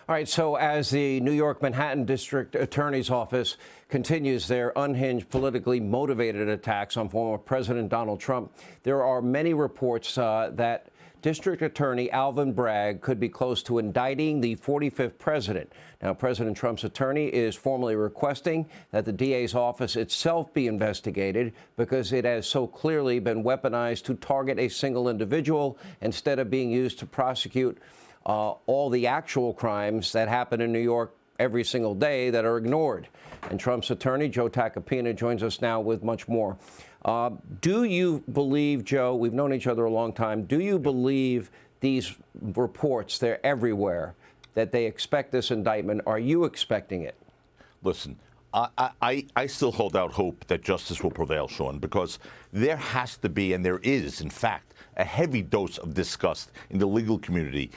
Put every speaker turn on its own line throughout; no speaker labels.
All right, so as the New York Manhattan District Attorney's Office continues their unhinged, politically motivated attacks on former President Donald Trump, there are many reports that District Attorney Alvin Bragg could be close to indicting the 45th president. Now, President Trump's attorney is formally requesting that the DA's office itself be investigated because it has so clearly been weaponized to target a single individual instead of being used to prosecute all the actual crimes that happen in New York every single day that are ignored. And Trump's attorney, Joe Tacopina, joins us now with much more. Do you believe, Joe, we've known each other a long time, do you believe these reports, they're everywhere, that they expect this indictment? Are you expecting it?
Listen, I still hold out hope that justice will prevail, Sean, because there has to be, and there is, in fact, a heavy dose of disgust in the legal community,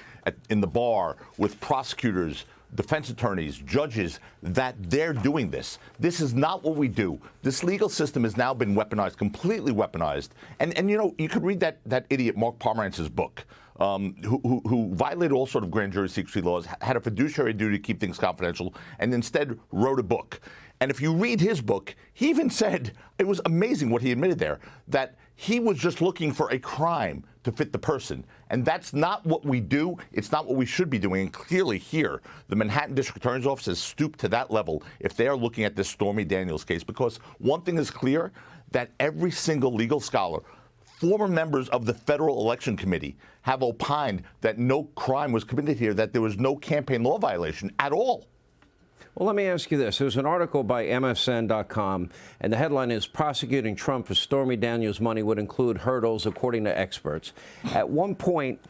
in the bar, with prosecutors, defense attorneys, judges, that they're doing this. This is not what we do. This legal system has now been weaponized, completely weaponized. And you know, you could read that idiot Mark Pomerantz's book, who violated all sort of grand jury secrecy laws, had a fiduciary duty to keep things confidential, and instead wrote a book. And if you read his book, he even said, it was amazing what he admitted there, that he was just looking for a crime to fit the person. And that's not what we do. It's not what we should be doing. And clearly here, the Manhattan District Attorney's Office has stooped to that level if they are looking at this Stormy Daniels case. Because one thing is clear, that every single legal scholar, former members of the Federal Election Committee, have opined that no crime was committed here, that there was no campaign law violation at all.
Well, let me ask you this. There's an article by MSN.com, and the headline is Prosecuting Trump for Stormy Daniels' Money Would Include Hurdles, According to Experts. At one point,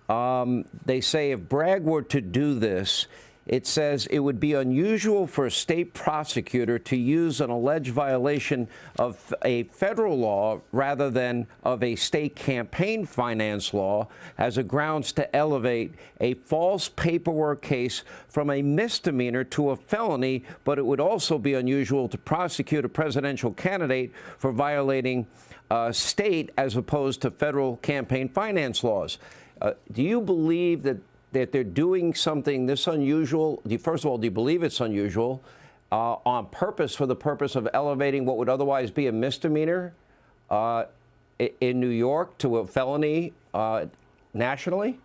they say if Bragg were to do this, it says it would be unusual for a state prosecutor to use an alleged violation of a federal law rather than of a state campaign finance law as a grounds to elevate a false paperwork case from a misdemeanor to a felony, but it would also be unusual to prosecute a presidential candidate for violating state as opposed to federal campaign finance laws. Do you believe that they're doing something this unusual? First of all, do you believe it's unusual on purpose, for the purpose of elevating what would otherwise be a misdemeanor in New York to a felony nationally?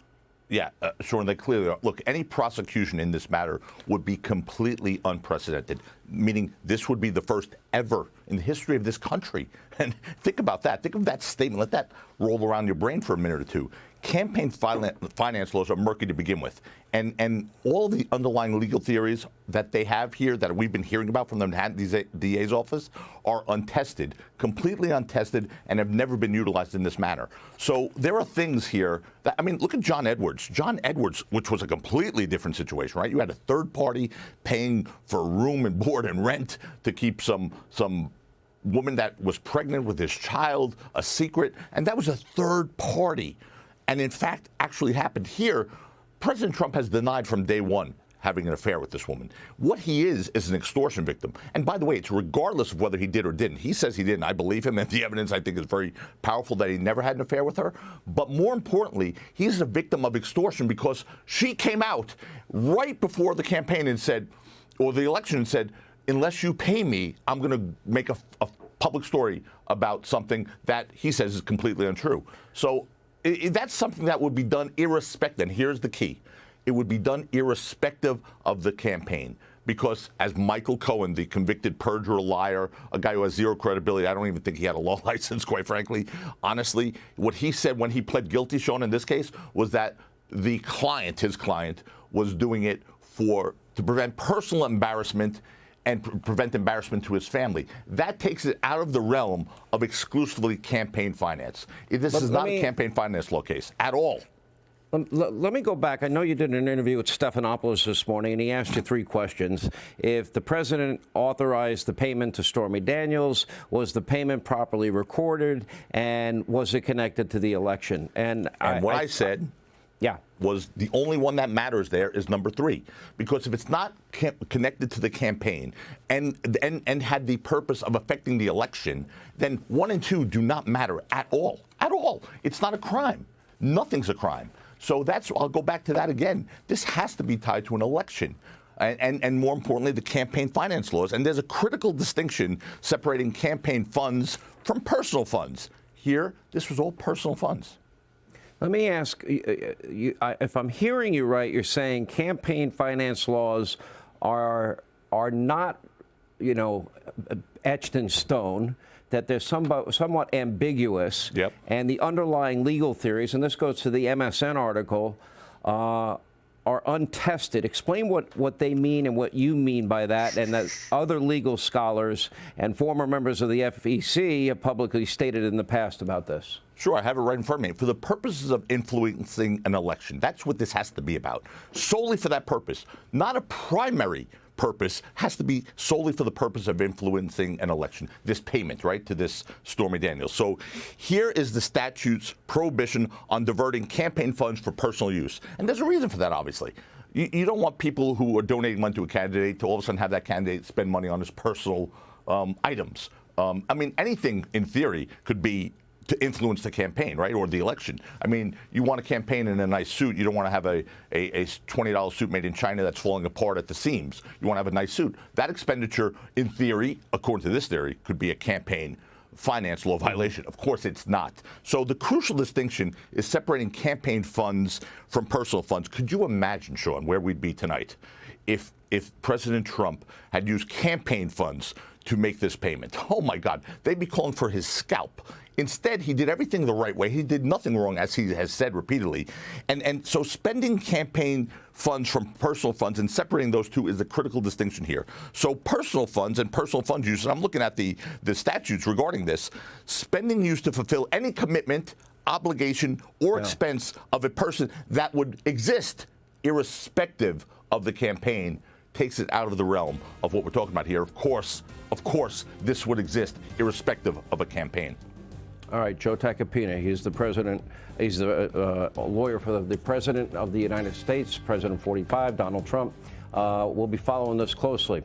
Yeah, sure, and they clearly are. Look, any prosecution in this matter would be completely unprecedented, meaning this would be the first ever in the history of this country. And think about that. Think of that statement. Let that roll around your brain for a minute or two. Campaign finance laws are murky to begin with. And all the underlying legal theories that they have here that we've been hearing about from the Manhattan DA's office are untested, completely untested, and have never been utilized in this manner. So there are things here that, I mean, look at John Edwards. John Edwards, which was a completely different situation, right? You had a third party paying for room and board and rent to keep some woman that was pregnant with his child a secret, and that was a third party. And in fact, actually happened here. President Trump has denied from day one having an affair with this woman. What he is an extortion victim. And by the way, it's regardless of whether he did or didn't. He says he didn't. I believe him, and the evidence, I think, is very powerful that he never had an affair with her. But more importantly, he's a victim of extortion because she came out right before the campaign and said, or the election, and said, unless you pay me, I'm going to make a public story about something that he says is completely untrue. So that's something that would be done irrespective. And here's the key. It would be done irrespective of the campaign. Because as Michael Cohen, the convicted perjurer, liar, a guy who has zero credibility, I don't even think he had a law license, quite frankly. Honestly, what he said when he pled guilty, Sean, in this case, was that the client, his client, was doing it to prevent personal embarrassment and prevent embarrassment to his family. That takes it out of the realm of exclusively campaign finance. This is not a campaign finance law case at all.
Let me go back. I know you did an interview with Stephanopoulos this morning, and he asked you three questions. If the president authorized the payment to Stormy Daniels, was the payment properly recorded, and was it connected to the election? And
what I said was the only one that matters there is number three. Because if it's not connected to the campaign and had the purpose of affecting the election, then 1 and 2 do not matter at all. At all. It's not a crime. Nothing's a crime. So I'll go back to that again. This has to be tied to an election. And more importantly, the campaign finance laws. And there's a critical distinction separating campaign funds from personal funds. Here, this was all personal funds.
Let me ask, if I'm hearing you right, you're saying campaign finance laws are not, etched in stone, that they're somewhat ambiguous.
Yep.
And the underlying legal theories, and this goes to the MSN article, are untested. Explain what they mean and what you mean by that, and that other legal scholars and former members of the FEC have publicly stated in the past about this.
Sure, I have it right in front of me. For the purposes of influencing an election, that's what this has to be about. Solely for that purpose, not a primary purpose, has to be solely for the purpose of influencing an election. This payment, right, to this Stormy Daniels. So here is the statute's prohibition on diverting campaign funds for personal use. And there's a reason for that, obviously. You don't want people who are donating money to a candidate to all of a sudden have that candidate spend money on his personal items. I mean, anything in theory could be to influence the campaign, right, or the election. I mean, you want to campaign in a nice suit. You don't want to have a $20 suit made in China that's falling apart at the seams. You want to have a nice suit. That expenditure, in theory, according to this theory, could be a campaign finance law violation. Of course, it's not. So the crucial distinction is separating campaign funds from personal funds. Could you imagine, Sean, where we'd be tonight if President Trump had used campaign funds to make this payment? Oh, my God. They'd be calling for his scalp. Instead, he did everything the right way. He did nothing wrong, as he has said repeatedly. And so spending campaign funds from personal funds and separating those two is the critical distinction here. So personal funds and personal fund use, and I'm looking at the statutes regarding this, spending used to fulfill any commitment, obligation, or expense of a person that would exist irrespective of the campaign takes it out of the realm of what we're talking about here. Of course, this would exist irrespective of a campaign.
All right, Joe Tacopina, he's the president. He's the lawyer for the president of the United States, President 45, Donald Trump. We'll be following this closely.